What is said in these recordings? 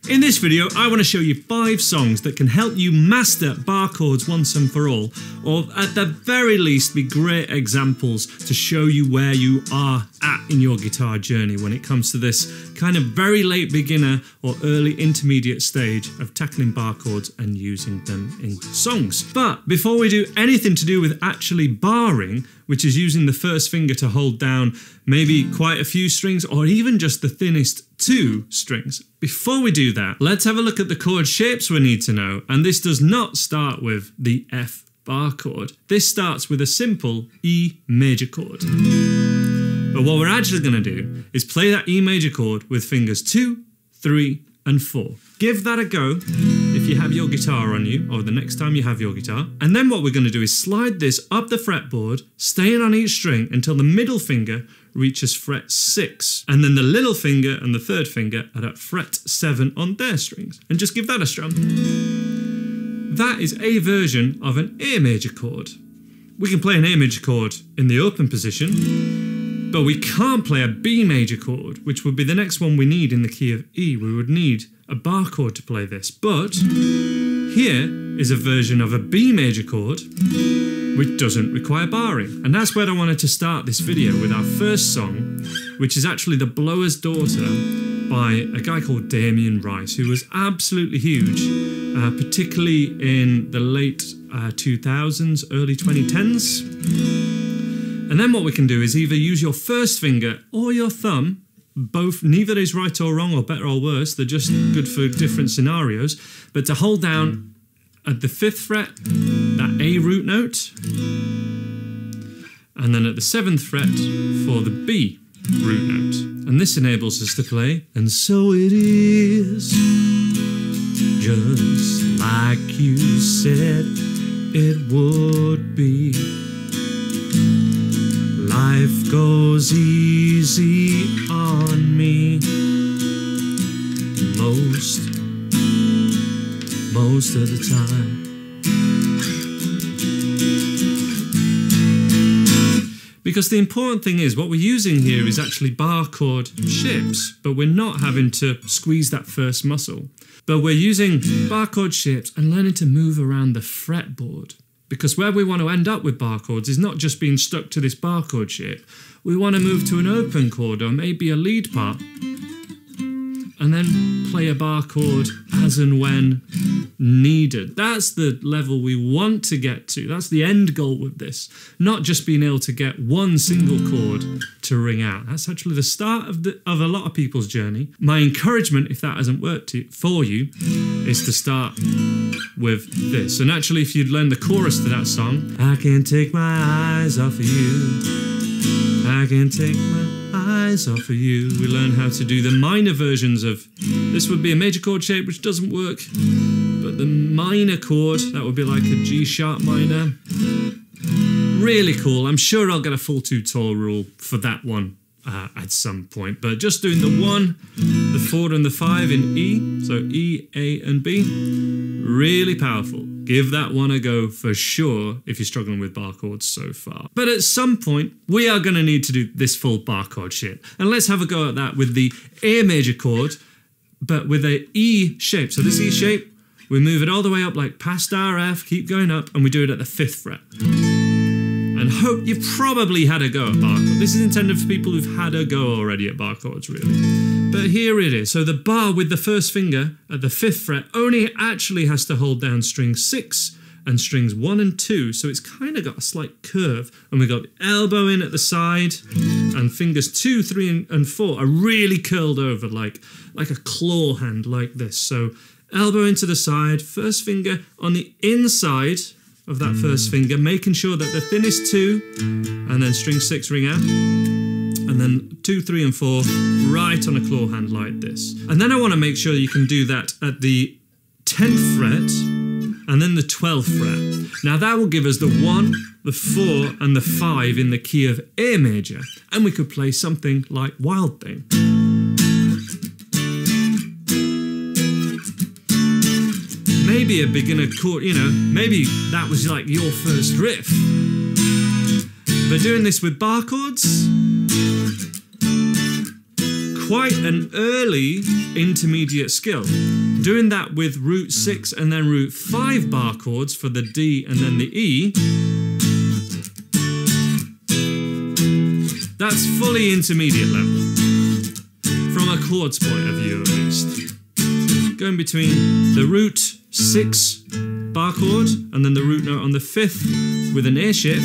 In this video, I want to show you 5 songs that can help you master bar chords once and for all, or at the very least be great examples to show you where you are at in your guitar journey when it comes to this kind of very late beginner or early intermediate stage of tackling bar chords and using them in songs. But before we do anything to do with actually barring, which is using the first finger to hold down maybe quite a few strings or even just the thinnest 2 strings. Before we do that, let's have a look at the chord shapes we need to know, and this does not start with the F bar chord. This starts with a simple E major chord. But what we're actually going to do is play that E major chord with fingers 2, 3 and 4. Give that a go if you have your guitar on you, or the next time you have your guitar. And then what we're going to do is slide this up the fretboard, staying on each string until the middle finger reaches fret 6. And then the little finger and the third finger are at fret 7 on their strings. And just give that a strum. That is a version of an A major chord. We can play an A major chord in the open position, but we can't play a B major chord, which would be the next one we need in the key of E. We would need a bar chord to play this. But here is a version of a B major chord which doesn't require barring. And that's where I wanted to start this video with our first song, which is actually The Blower's Daughter by a guy called Damien Rice, who was absolutely huge, particularly in the late 2000s, early 2010s. And then what we can do is either use your first finger or your thumb. Both, neither is right or wrong or better or worse, they're just good for different scenarios, but to hold down at the 5th fret, that A root note, and then at the 7th fret for the B root note. And this enables us to play, and so it is, just like you said it would be. Life goes easy on me most of the time. Because the important thing is what we're using here is actually bar chord shapes, but we're not having to squeeze that first muscle. But we're using bar chord shapes and learning to move around the fretboard. Because where we want to end up with bar chords is not just being stuck to this bar chord shape. We want to move to an open chord or maybe a lead part and then play a bar chord as and when needed. That's the level we want to get to. That's the end goal with this. Not just being able to get one single chord to ring out. That's actually the start of a lot of people's journey. My encouragement, if that hasn't worked for you, is to start with this. And actually, if you'd learn the chorus to that song, I can't take my eyes off of you, I can't take my eyes off of you. We learn how to do the minor versions of, this would be a major chord shape which doesn't work, but the minor chord, that would be like a G sharp minor. Really cool. I'm sure I'll get a full tutorial for that one at some point, but just doing the 1, the 4 and the 5 in E, so E, A and B, really powerful. Give that one a go for sure if you're struggling with bar chords so far. But at some point, we are going to need to do this full bar chord shape. And let's have a go at that with the A major chord, but with a E shape. So this E shape, we move it all the way up like past our F, keep going up, and we do it at the 5th fret. And hope you've probably had a go at bar chords. This is intended for people who've had a go already at bar chords, really. But here it is. So the bar with the first finger at the 5th fret only actually has to hold down string 6 and strings 1 and 2. So it's kind of got a slight curve. And we've got the elbow in at the side, and fingers 2, 3 and 4 are really curled over like a claw hand like this. So elbow into the side, first finger on the inside of that first finger, making sure that the thinnest 2 and then string 6 ring out, and then 2, 3 and 4 right on a claw hand like this. And then I want to make sure you can do that at the 10th fret and then the 12th fret. Now that will give us the 1, the 4 and the 5 in the key of A major, and we could play something like Wild Thing. Maybe a beginner chord, you know, maybe that was like your first riff. But doing this with bar chords, quite an early intermediate skill. Doing that with root 6 and then root 5 bar chords for the D and then the E, that's fully intermediate level, from a chords point of view at least. Going between the root 6 bar chord and then the root note on the 5th with an A shape,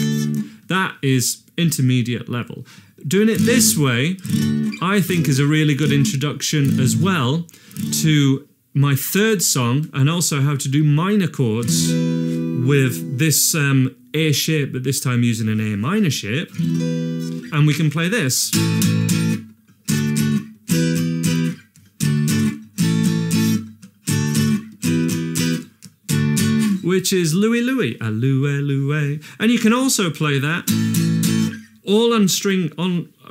that is intermediate level. Doing it this way, I think, is a really good introduction as well to my third song, and also how to do minor chords with this A shape, but this time using an A minor shape. And we can play this. Which is Louie Louie, a Louie Louie. And you can also play that all on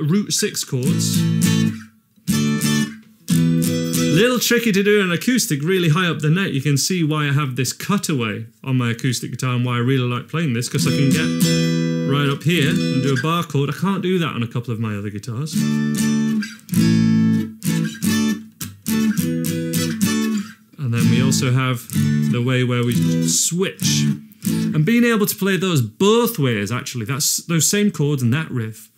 root 6 chords. Little tricky to do an acoustic really high up the neck. You can see why I have this cutaway on my acoustic guitar and why I really like playing this, because I can get right up here and do a bar chord. I can't do that on a couple of my other guitars. And then we also have the way where we switch. And being able to play those both ways, actually, that's those same chords and that riff,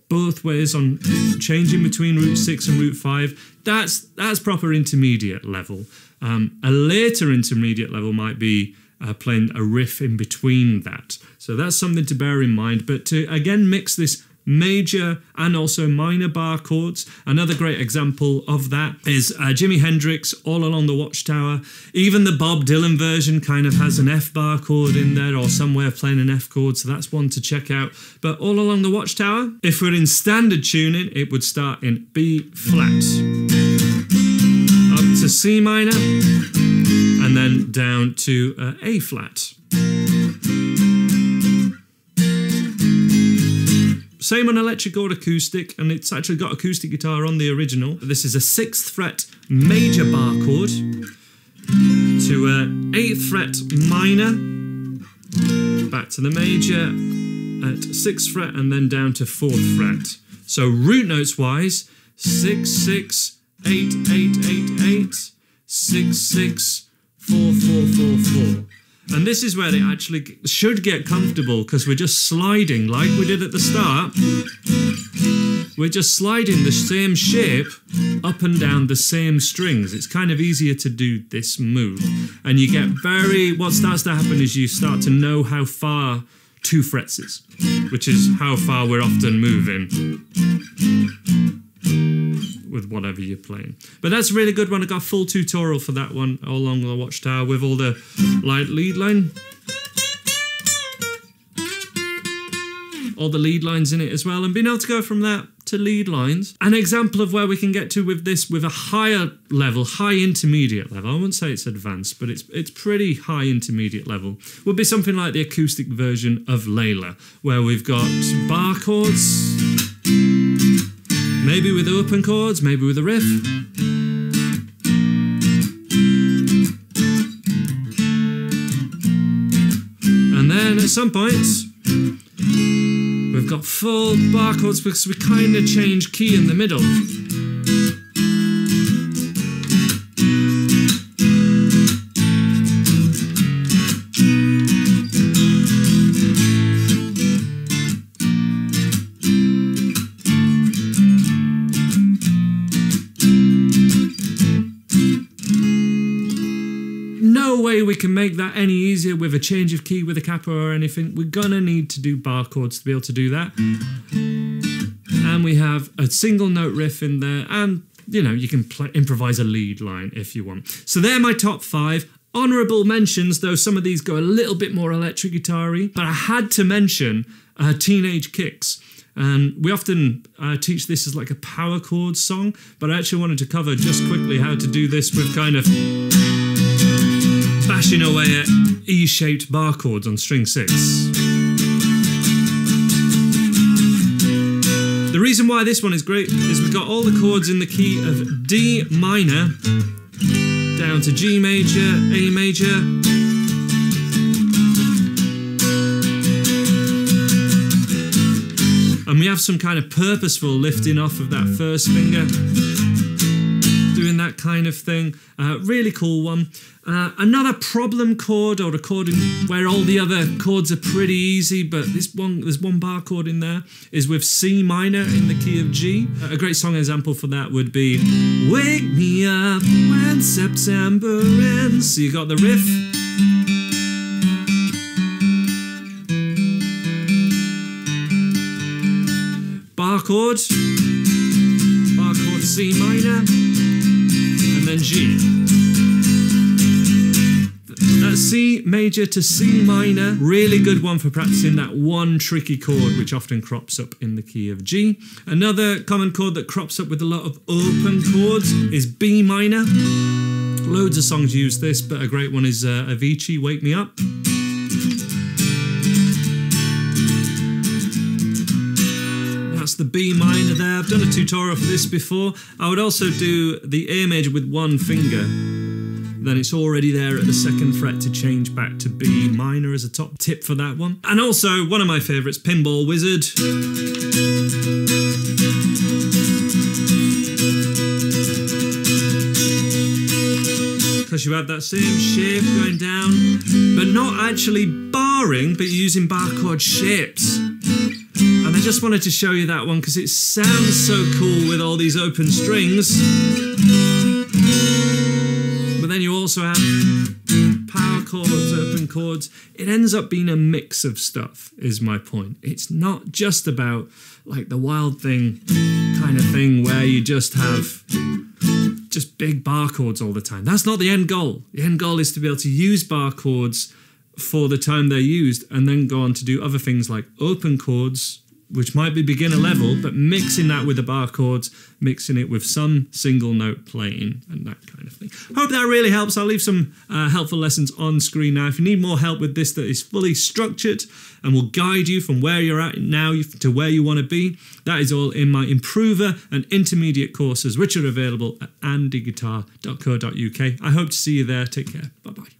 both ways on changing between root 6 and root 5, that's proper intermediate level. A later intermediate level might be playing a riff in between that. So that's something to bear in mind. But to, again, mix this major and also minor bar chords. Another great example of that is Jimi Hendrix, All Along the Watchtower. Even the Bob Dylan version kind of has an F bar chord in there, or some way of playing an F chord, so that's one to check out. But All Along the Watchtower, if we're in standard tuning, it would start in B flat, up to C minor, and then down to A flat. Same on electric or acoustic, and it's actually got acoustic guitar on the original. This is a 6th fret major bar chord to a 8th fret minor, back to the major at 6th fret, and then down to 4th fret. So root notes wise, 6, 6, 8, 8, 8, 8, 6, 6, 4, 4, 4, 4. And this is where they actually should get comfortable, because we're just sliding like we did at the start. We're just sliding the same shape up and down the same strings. It's kind of easier to do this move. And you get what starts to happen is you start to know how far 2 frets is, which is how far we're often moving with whatever you're playing. But that's a really good one. I got a full tutorial for that one, All Along the Watchtower, with all the lead line, all the lead lines in it as well, and being able to go from that to lead lines. An example of where we can get to with this, with a higher level, high intermediate level, I wouldn't say it's advanced, but it's pretty high intermediate level, would be something like the acoustic version of Layla, where we've got bar chords, maybe with open chords, maybe with a riff. And then at some points, we've got full bar chords because we kind of change key in the middle. We can make that any easier with a change of key with a capo or anything. We're gonna need to do bar chords to be able to do that. And we have a single note riff in there, and you know, you can improvise a lead line if you want. So they're my top 5. Honourable mentions, though some of these go a little bit more electric guitar-y, but I had to mention Teenage Kicks. And we often teach this as like a power chord song, but I actually wanted to cover just quickly how to do this with kind of bashing away at E-shaped bar chords on string 6. The reason why this one is great is we've got all the chords in the key of D minor down to G major, A major, And we have some kind of purposeful lifting off of that first finger, doing that kind of thing. Really cool one. Another problem chord, or a chord where all the other chords are pretty easy, but there's one bar chord in there, is with C minor in the key of G. A great song example for that would be Wake Me Up When September Ends. So you got the riff. Bar chord C minor, and then G. That's C major to C minor, really good one for practicing that one tricky chord which often crops up in the key of G. Another common chord that crops up with a lot of open chords is B minor. Loads of songs use this, but a great one is Avicii, Wake Me Up. That's the B minor there. I've done a tutorial for this before. I would also do the A major with one finger. Then it's already there at the second fret to change back to B minor as a top tip for that one. And also, one of my favourites, Pinball Wizard. Because you have that same shape going down, but not actually barring, but using bar chord shapes. And I just wanted to show you that one because it sounds so cool with all these open strings. But then you also have power chords, open chords. It ends up being a mix of stuff, is my point. It's not just about like the wild thing kind of thing where you just have just big bar chords all the time. That's not the end goal. The end goal is to be able to use bar chords for the time they're used and then go on to do other things like open chords, which might be beginner level, but mixing that with the bar chords, mixing it with some single note playing and that kind of thing. Hope that really helps. I'll leave some helpful lessons on screen now. If you need more help with this that is fully structured and will guide you from where you're at now to where you want to be, that is all in my Improver and Intermediate courses, which are available at andyguitar.co.uk. I hope to see you there. Take care. Bye-bye.